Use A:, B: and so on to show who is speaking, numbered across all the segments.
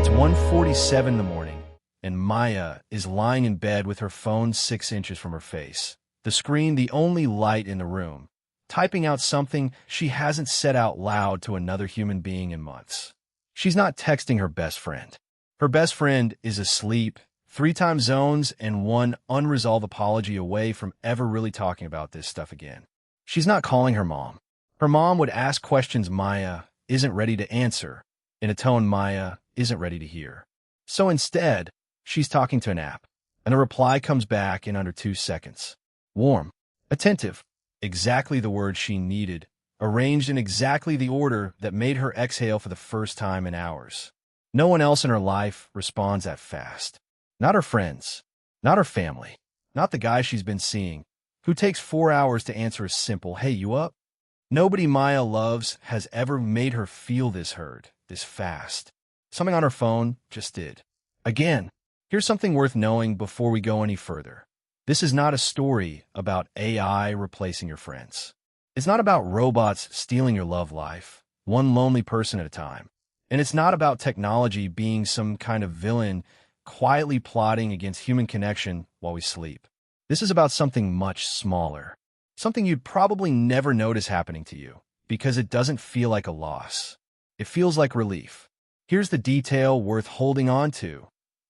A: It's 1:47 in the morning, and Maya is lying in bed with her phone 6 inches from her face, the screen the only light in the room, typing out something she hasn't said out loud to another human being in months. She's not texting her best friend. Her best friend is asleep, 3 time zones, and 1 unresolved apology away from ever really talking about this stuff again. She's not calling her mom. Her mom would ask questions Maya isn't ready to answer, in a tone Maya isn't ready to hear. So instead, she's talking to an app, and a reply comes back in under 2 seconds. Warm, attentive, exactly the word she needed, arranged in exactly the order that made her exhale for the first time in hours. No one else in her life responds that fast. Not her friends, not her family, not the guy she's been seeing, who takes 4 hours to answer a simple, "Hey, you up?" Nobody Maya loves has ever made her feel this heard, this fast. Something on her phone just did. Again, here's something worth knowing before we go any further. This is not a story about AI replacing your friends. It's not about robots stealing your love life, one lonely person at a time. And it's not about technology being some kind of villain quietly plotting against human connection while we sleep. This is about something much smaller, something you'd probably never notice happening to you, because it doesn't feel like a loss. It feels like relief. Here's the detail worth holding on to,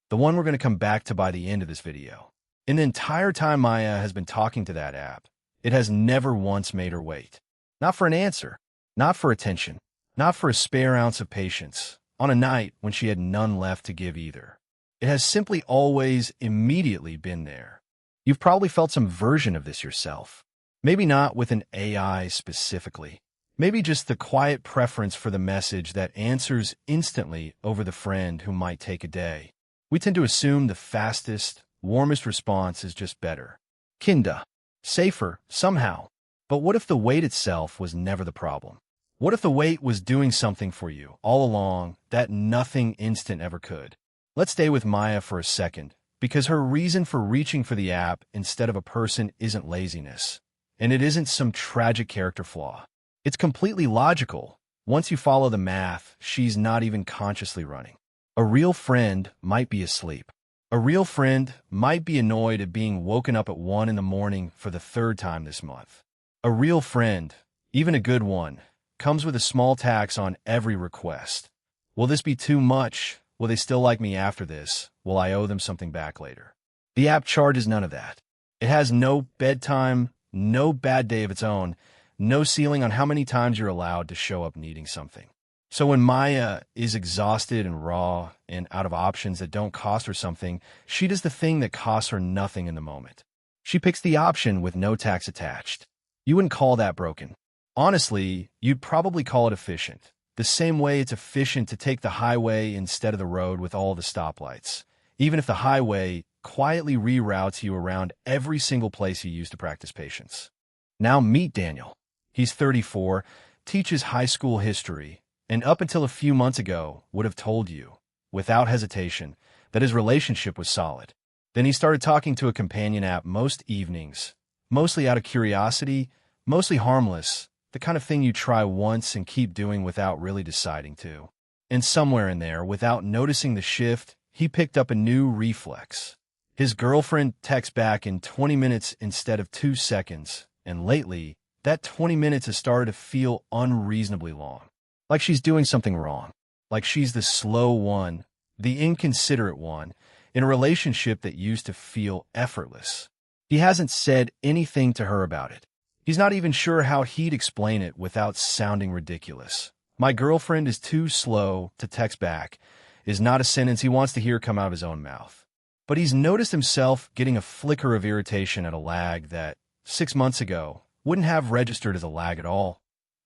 A: the one we're going to come back to by the end of this video. In the entire time Maya has been talking to that app, it has never once made her wait. Not for an answer, not for attention, not for a spare ounce of patience, on a night when she had none left to give either. It has simply always immediately been there. You've probably felt some version of this yourself. Maybe not with an AI specifically. Maybe just the quiet preference for the message that answers instantly over the friend who might take a day. We tend to assume the fastest, warmest response is just better. Kinda. Safer, somehow. But what if the wait itself was never the problem? What if the wait was doing something for you all along that nothing instant ever could? Let's stay with Maya for a second, because her reason for reaching for the app instead of a person isn't laziness. And it isn't some tragic character flaw. It's completely logical. Once you follow the math, she's not even consciously running. A real friend might be asleep. A real friend might be annoyed at being woken up at 1 in the morning for the 3rd time this month. A real friend, even a good one, comes with a small tax on every request. Will this be too much? Will they still like me after this? Will I owe them something back later? The app charges none of that. It has no bedtime, no bad day of its own, no ceiling on how many times you're allowed to show up needing something. So when Maya is exhausted and raw and out of options that don't cost her something, she does the thing that costs her nothing in the moment. She picks the option with no tax attached. You wouldn't call that broken. Honestly, you'd probably call it efficient. The same way it's efficient to take the highway instead of the road with all the stoplights, even if the highway quietly reroutes you around every single place you used to practice patience. Now meet Daniel. He's 34, teaches high school history, and up until a few months ago would have told you, without hesitation, that his relationship was solid. Then he started talking to a companion app most evenings, mostly out of curiosity, mostly harmless, the kind of thing you try once and keep doing without really deciding to. And somewhere in there, without noticing the shift, he picked up a new reflex. His girlfriend texts back in 20 minutes instead of 2 seconds, and lately, that 20 minutes has started to feel unreasonably long. Like she's doing something wrong. Like she's the slow one, the inconsiderate one, in a relationship that used to feel effortless. He hasn't said anything to her about it. He's not even sure how he'd explain it without sounding ridiculous. My girlfriend is too slow to text back is not a sentence he wants to hear come out of his own mouth. But he's noticed himself getting a flicker of irritation at a lag that, 6 months ago, wouldn't have registered as a lag at all,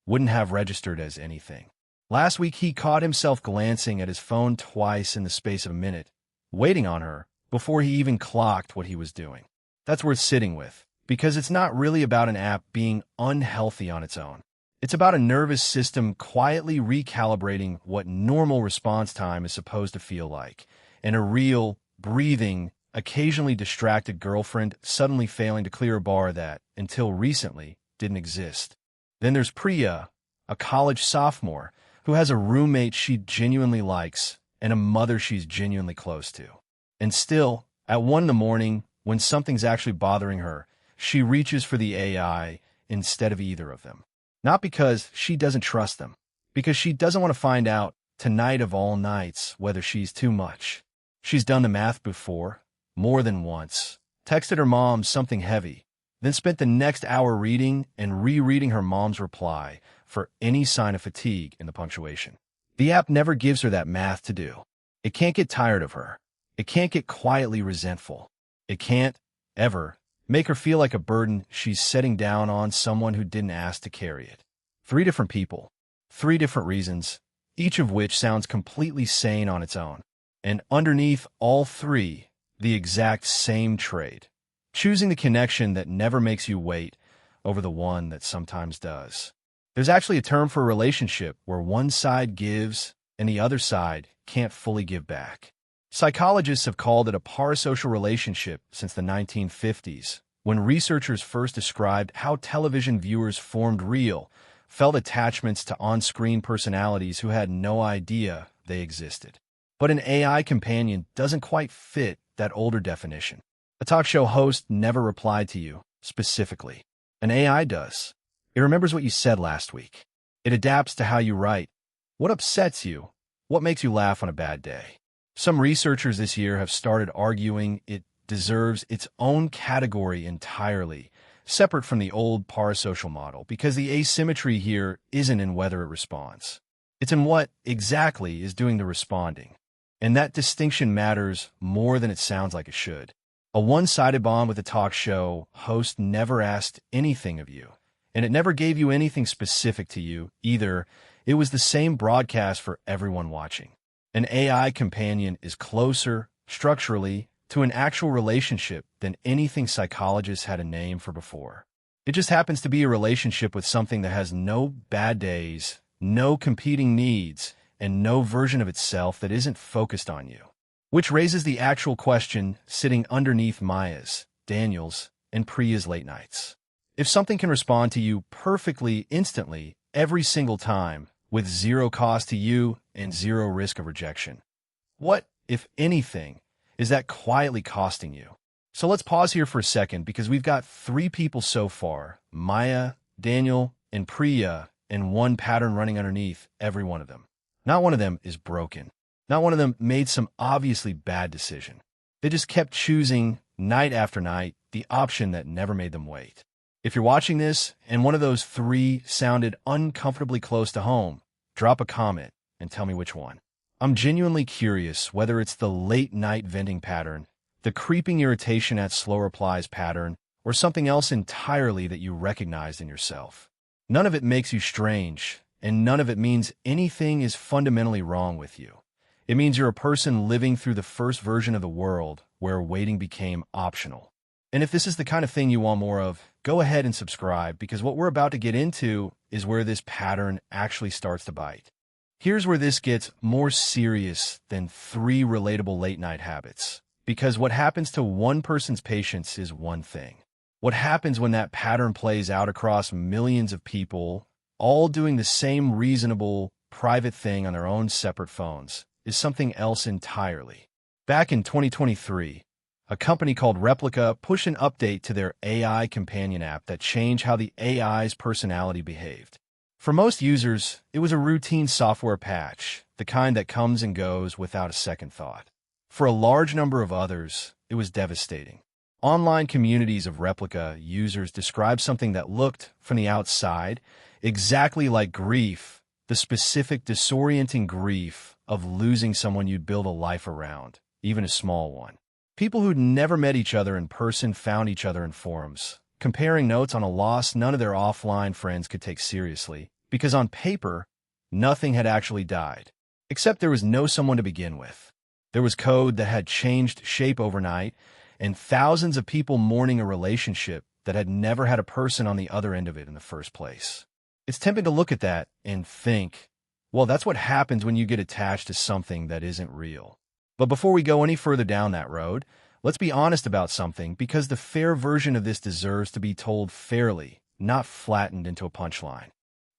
A: wouldn't have registered as anything. Last week, he caught himself glancing at his phone twice in the space of a minute, waiting on her, before he even clocked what he was doing. That's worth sitting with, because it's not really about an app being unhealthy on its own. It's about a nervous system quietly recalibrating what normal response time is supposed to feel like, and a real, breathing, occasionally distracted girlfriend suddenly failing to clear a bar that, until recently, didn't exist. Then there's Priya, a college sophomore, who has a roommate she genuinely likes and a mother she's genuinely close to. And still, at 1 in the morning, when something's actually bothering her, she reaches for the AI instead of either of them. Not because she doesn't trust them, because she doesn't want to find out, tonight of all nights, whether she's too much. She's done the math before, more than once, texted her mom something heavy, then spent the next hour reading and rereading her mom's reply for any sign of fatigue in the punctuation. The app never gives her that math to do. It can't get tired of her. It can't get quietly resentful. It can't, ever, make her feel like a burden she's setting down on someone who didn't ask to carry it. 3 different people, 3 different reasons, each of which sounds completely sane on its own. And underneath all 3, the exact same trait. Choosing the connection that never makes you wait over the one that sometimes does. There's actually a term for a relationship where one side gives and the other side can't fully give back. Psychologists have called it a parasocial relationship since the 1950s, when researchers first described how television viewers formed real, felt attachments to on-screen personalities who had no idea they existed. But an AI companion doesn't quite fit that older definition. A talk show host never replied to you, specifically. An AI does. It remembers what you said last week. It adapts to how you write, what upsets you, what makes you laugh on a bad day. Some researchers this year have started arguing it deserves its own category entirely, separate from the old parasocial model, because the asymmetry here isn't in whether it responds. It's in what exactly is doing the responding. And that distinction matters more than it sounds like it should. A one-sided bond with a talk show host never asked anything of you, and it never gave you anything specific to you either. It was the same broadcast for everyone watching. An AI companion is closer, structurally, to an actual relationship than anything psychologists had a name for before. It just happens to be a relationship with something that has no bad days, no competing needs, and no version of itself that isn't focused on you. Which raises the actual question sitting underneath Maya's, Daniel's, and Priya's late nights. If something can respond to you perfectly, instantly, every single time, with 0 cost to you and 0 risk of rejection, what, if anything, is that quietly costing you? So let's pause here for a second, because we've got 3 people so far, Maya, Daniel, and Priya, and one pattern running underneath every one of them. Not one of them is broken. Not one of them made some obviously bad decision. They just kept choosing, night after night, the option that never made them wait. If you're watching this and one of those 3 sounded uncomfortably close to home, drop a comment and tell me which one. I'm genuinely curious whether it's the late-night venting pattern, the creeping irritation at slow replies pattern, or something else entirely that you recognized in yourself. None of it makes you strange, and none of it means anything is fundamentally wrong with you. It means you're a person living through the first version of the world where waiting became optional. And if this is the kind of thing you want more of, go ahead and subscribe, because what we're about to get into is where this pattern actually starts to bite. Here's where this gets more serious than 3 relatable late-night habits, because what happens to one person's patience is one thing. What happens when that pattern plays out across millions of people, all doing the same reasonable, private thing on their own separate phones, is something else entirely. Back in 2023, a company called Replika pushed an update to their AI companion app that changed how the AI's personality behaved. For most users, it was a routine software patch, the kind that comes and goes without a second thought. For a large number of others, it was devastating. Online communities of Replika users described something that looked, from the outside, exactly like grief, the specific disorienting grief of losing someone you'd build a life around, even a small one. People who'd never met each other in person found each other in forums, comparing notes on a loss none of their offline friends could take seriously, because on paper, nothing had actually died. Except there was no someone to begin with. There was code that had changed shape overnight, and thousands of people mourning a relationship that had never had a person on the other end of it in the first place. It's tempting to look at that and think, well, that's what happens when you get attached to something that isn't real. But before we go any further down that road, let's be honest about something, because the fair version of this deserves to be told fairly, not flattened into a punchline.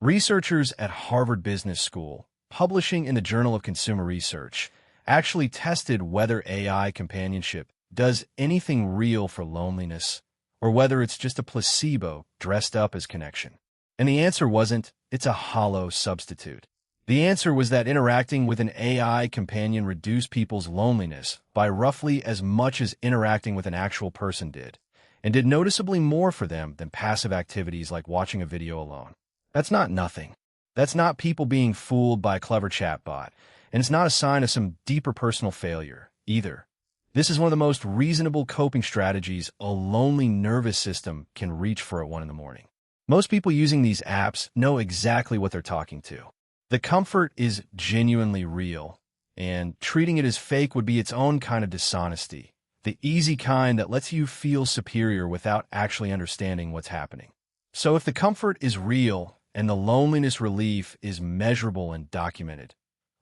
A: Researchers at Harvard Business School, publishing in the Journal of Consumer Research, actually tested whether AI companionship does anything real for loneliness, or whether it's just a placebo dressed up as connection. And the answer wasn't, it's a hollow substitute. The answer was that interacting with an AI companion reduced people's loneliness by roughly as much as interacting with an actual person did, and did noticeably more for them than passive activities like watching a video alone. That's not nothing. That's not people being fooled by a clever chatbot, and it's not a sign of some deeper personal failure, either. This is one of the most reasonable coping strategies a lonely nervous system can reach for at 1 in the morning. Most people using these apps know exactly what they're talking to. The comfort is genuinely real, and treating it as fake would be its own kind of dishonesty, the easy kind that lets you feel superior without actually understanding what's happening. So if the comfort is real and the loneliness relief is measurable and documented,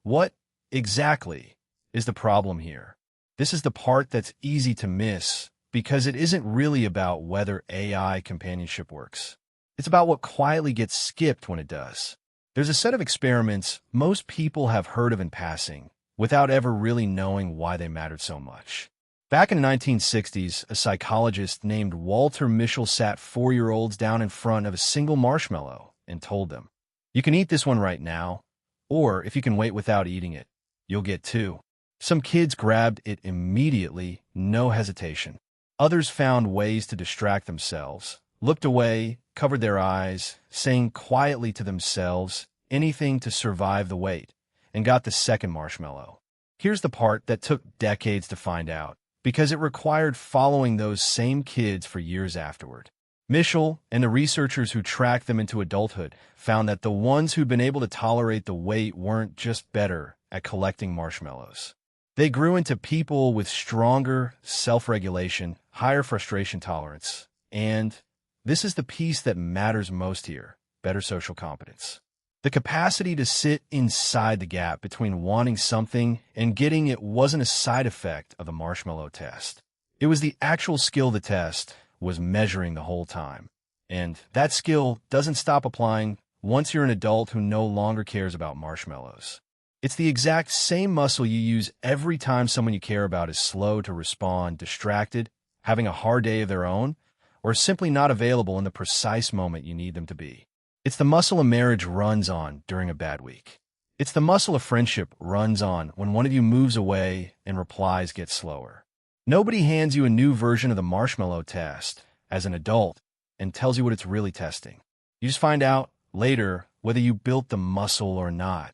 A: what exactly is the problem here? This is the part that's easy to miss because it isn't really about whether AI companionship works. It's about what quietly gets skipped when it does. There's a set of experiments most people have heard of in passing, without ever really knowing why they mattered so much. Back in the 1960s, a psychologist named Walter Mischel sat 4-year-olds down in front of a single marshmallow and told them, "You can eat this one right now, or if you can wait without eating it, you'll get 2. Some kids grabbed it immediately, no hesitation. Others found ways to distract themselves, looked away, covered their eyes, saying quietly to themselves anything to survive the wait, and got the second marshmallow. Here's the part that took decades to find out, because it required following those same kids for years afterward. Mischel and the researchers who tracked them into adulthood found that the ones who'd been able to tolerate the wait weren't just better at collecting marshmallows. They grew into people with stronger self-regulation, higher frustration tolerance, and this is the piece that matters most here, better social competence. The capacity to sit inside the gap between wanting something and getting it wasn't a side effect of the marshmallow test. It was the actual skill the test was measuring the whole time. And that skill doesn't stop applying once you're an adult who no longer cares about marshmallows. It's the exact same muscle you use every time someone you care about is slow to respond, distracted, having a hard day of their own, or simply not available in the precise moment you need them to be. It's the muscle a marriage runs on during a bad week. It's the muscle a friendship runs on when one of you moves away and replies get slower. Nobody hands you a new version of the marshmallow test as an adult and tells you what it's really testing. You just find out later whether you built the muscle or not,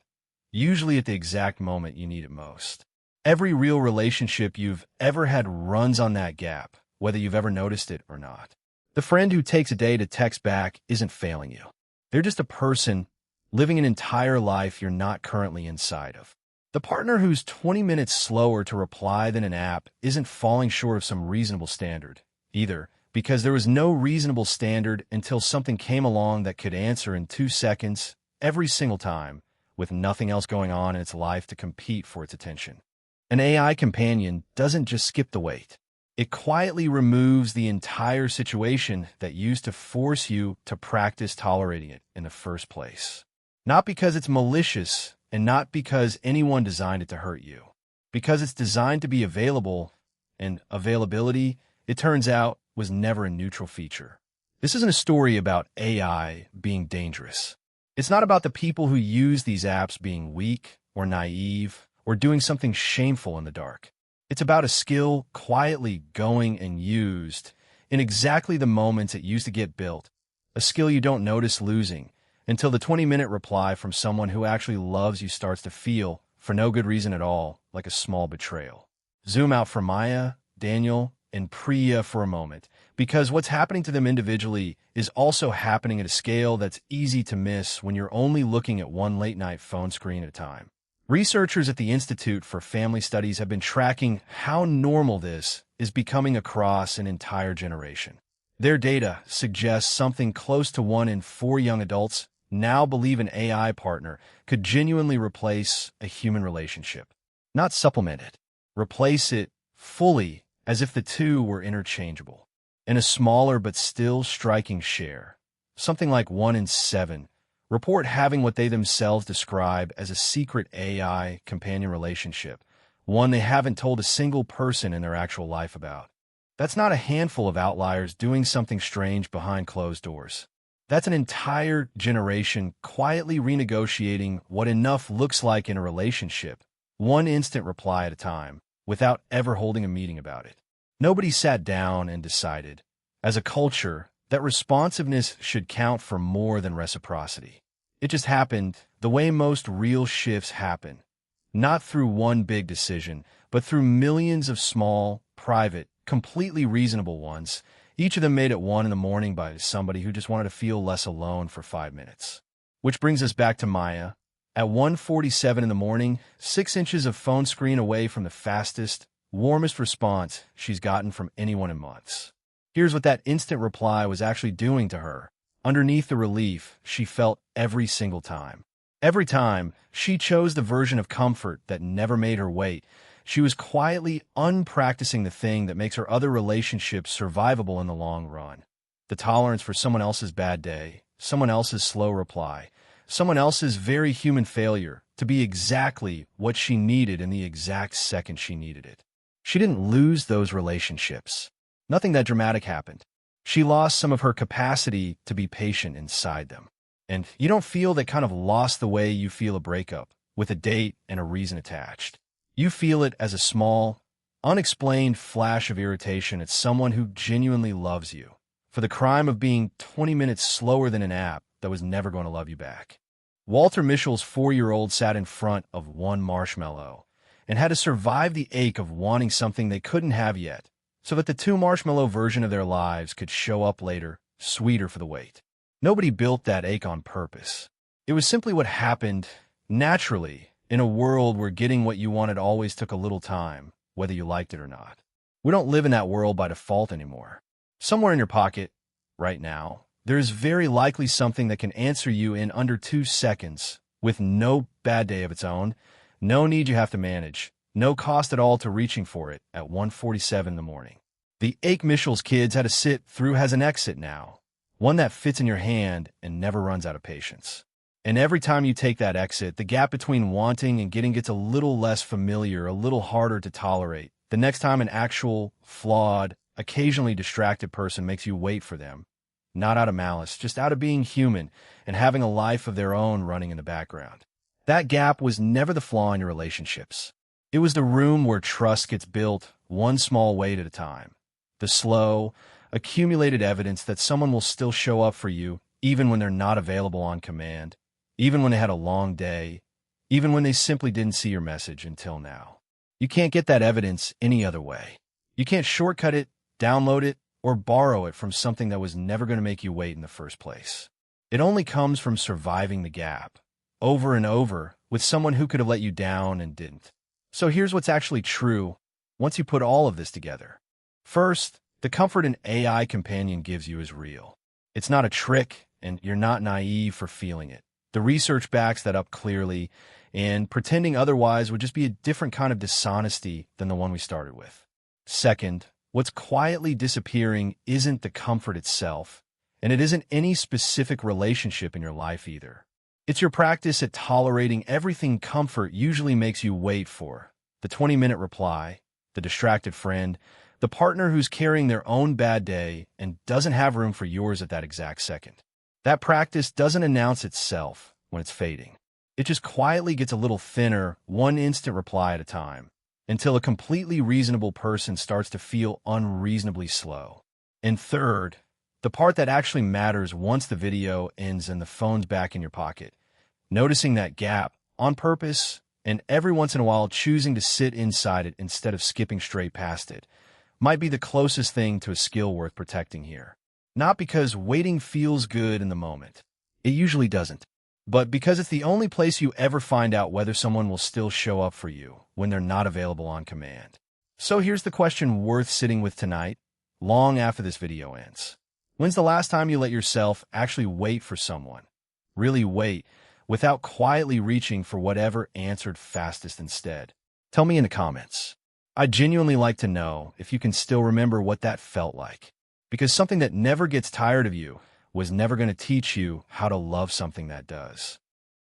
A: usually at the exact moment you need it most. Every real relationship you've ever had runs on that gap, whether you've ever noticed it or not. The friend who takes a day to text back isn't failing you. They're just a person living an entire life you're not currently inside of. The partner who's 20 minutes slower to reply than an app isn't falling short of some reasonable standard, either, because there was no reasonable standard until something came along that could answer in 2 seconds every single time, with nothing else going on in its life to compete for its attention. An AI companion doesn't just skip the wait. It quietly removes the entire situation that used to force you to practice tolerating it in the first place. Not because it's malicious and not because anyone designed it to hurt you. Because it's designed to be available, and availability, it turns out, was never a neutral feature. This isn't a story about AI being dangerous. It's not about the people who use these apps being weak or naive or doing something shameful in the dark. It's about a skill quietly going and used in exactly the moments it used to get built, a skill you don't notice losing until the 20-minute reply from someone who actually loves you starts to feel, for no good reason at all, like a small betrayal. Zoom out for Maya, Daniel, and Priya for a moment, because what's happening to them individually is also happening at a scale that's easy to miss when you're only looking at one late-night phone screen at a time. Researchers at the Institute for Family Studies have been tracking how normal this is becoming across an entire generation. Their data suggests something close to 1 in 4 young adults now believe an AI partner could genuinely replace a human relationship. Not supplement it. Replace it fully, as if the two were interchangeable. In a smaller but still striking share, something like 1 in 7 report having what they themselves describe as a secret AI companion relationship, one they haven't told a single person in their actual life about. That's not a handful of outliers doing something strange behind closed doors. That's an entire generation quietly renegotiating what enough looks like in a relationship, one instant reply at a time, without ever holding a meeting about it. Nobody sat down and decided, as a culture, that responsiveness should count for more than reciprocity. It just happened the way most real shifts happen, not through one big decision, but through millions of small, private, completely reasonable ones, each of them made at 1 in the morning by somebody who just wanted to feel less alone for 5 minutes. Which brings us back to Maya. At 1:47 in the morning, 6 inches of phone screen away from the fastest, warmest response she's gotten from anyone in months. Here's what that instant reply was actually doing to her. Underneath the relief she felt every single time. Every time she chose the version of comfort that never made her wait, she was quietly unpracticing the thing that makes her other relationships survivable in the long run. The tolerance for someone else's bad day, someone else's slow reply, someone else's very human failure to be exactly what she needed in the exact second she needed it. She didn't lose those relationships. Nothing that dramatic happened. She lost some of her capacity to be patient inside them. And you don't feel that kind of loss the way you feel a breakup, with a date and a reason attached. You feel it as a small, unexplained flash of irritation at someone who genuinely loves you, for the crime of being 20 minutes slower than an app that was never going to love you back. Walter Mischel's 4-year-old sat in front of one Marshmallow and had to survive the ache of wanting something they couldn't have yet, so that the 2 Marshmallow version of their lives could show up later, sweeter for the wait. Nobody built that ache on purpose. It was simply what happened naturally in a world where getting what you wanted always took a little time, whether you liked it or not. We don't live in that world by default anymore. Somewhere in your pocket, right now, there is very likely something that can answer you in under 2 seconds, with no bad day of its own, no need you have to manage, no cost at all to reaching for it at 1:47 in the morning. The ache Michel's kids had to sit through has an exit now, one that fits in your hand and never runs out of patience. And every time you take that exit, the gap between wanting and getting gets a little less familiar, a little harder to tolerate. The next time an actual, flawed, occasionally distracted person makes you wait for them, not out of malice, just out of being human and having a life of their own running in the background. That gap was never the flaw in your relationships. It was the room where trust gets built one small wait at a time. The slow, accumulated evidence that someone will still show up for you even when they're not available on command, even when they had a long day, even when they simply didn't see your message until now. You can't get that evidence any other way. You can't shortcut it, download it, or borrow it from something that was never going to make you wait in the first place. It only comes from surviving the gap, over and over, with someone who could have let you down and didn't. So here's what's actually true once you put all of this together. First, the comfort an AI companion gives you is real. It's not a trick, and you're not naive for feeling it. The research backs that up clearly, and pretending otherwise would just be a different kind of dishonesty than the one we started with. Second, what's quietly disappearing isn't the comfort itself, and it isn't any specific relationship in your life either. It's your practice at tolerating everything comfort usually makes you wait for. The 20-minute reply, the distracted friend, the partner who's carrying their own bad day and doesn't have room for yours at that exact second. That practice doesn't announce itself when it's fading. It just quietly gets a little thinner, one instant reply at a time, until a completely reasonable person starts to feel unreasonably slow. And third, the part that actually matters once the video ends and the phone's back in your pocket, noticing that gap on purpose and every once in a while choosing to sit inside it instead of skipping straight past it, might be the closest thing to a skill worth protecting here. Not because waiting feels good in the moment. It usually doesn't. But because it's the only place you ever find out whether someone will still show up for you when they're not available on command. So here's the question worth sitting with tonight, long after this video ends. When's the last time you let yourself actually wait for someone? Really wait, without quietly reaching for whatever answered fastest instead? Tell me in the comments. I'd genuinely like to know if you can still remember what that felt like. Because something that never gets tired of you was never going to teach you how to love something that does.